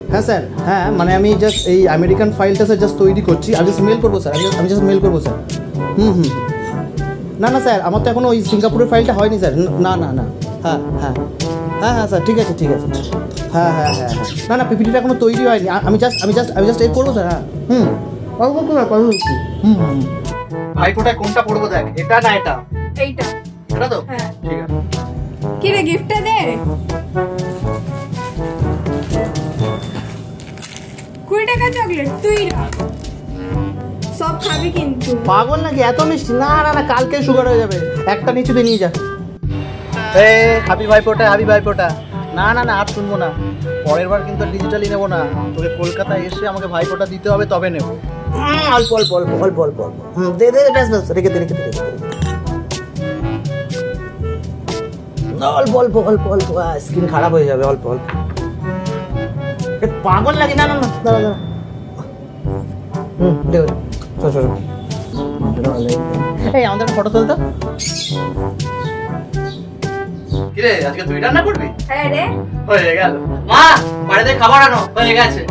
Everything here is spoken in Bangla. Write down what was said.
হ্যাঁ স্যার, হ্যাঁ মানে আমি জাস্ট এই আমেরিকান ফাইলটা স্যার জাস্ট তৈরি করছি, আমি জাস্ট মেল করবো স্যার, আমি জাস্ট মেল করবো স্যার। না না স্যার, আমার তো এখনো ওই সিঙ্গাপুরের ফাইলটা হয়নি স্যার। না না না, হ্যাঁ হ্যাঁ হ্যাঁ হ্যাঁ স্যার, ঠিক আছে ঠিক আছে, হ্যাঁ হ্যাঁ হ্যাঁ হ্যাঁ, না না পিপিটিটা এখনো তৈরি হয়নি, আমি জাস্ট এই করবো স্যার। হ্যাঁ ভাই কোটায় কোনটা পড়বো দেখ, এটা না এটা? এইটা। এটা তো? হ্যাঁ ঠিক আছে। কি রে গিফটটা দে। 20 টাকা চকলেট তুই রাখ, সব খাবি কিন্তু। পাগল নাকি, এত মিষ্টি? না না না, কালকে সুগার হয়ে যাবে, একটা নিচুতে নিয়ে যা। Happy Bhaiphonta, happy Bhaiphonta. না না না, আর শুনবো না, পরের বার কিন্তু ডিজিটালি নেবো না, তোকে কলকাতায় এসে আমাকে ভাইফোঁটা দিতে হবে, তবে নেবো। অল্প অল্প অল্প অল্প অল্প অল্প, দে দে, ব্যাস ব্যাস, রেখে দে রেখে দে, অল্প অল্প অল্প অল্প, স্কিন খারাপ হয়ে যাবে, অল্প অল্প। পাগল লাগে, না না না, দাঁড়া দাঁড়া, দেখো চল চল। এই আমাদের ফটো তুলতো। কিরে আজকে তুই রান্না করবি? হ্যাঁ রে, হয়ে গেল। মা বাড়িতে খাবার আনো, হয়ে গেছে।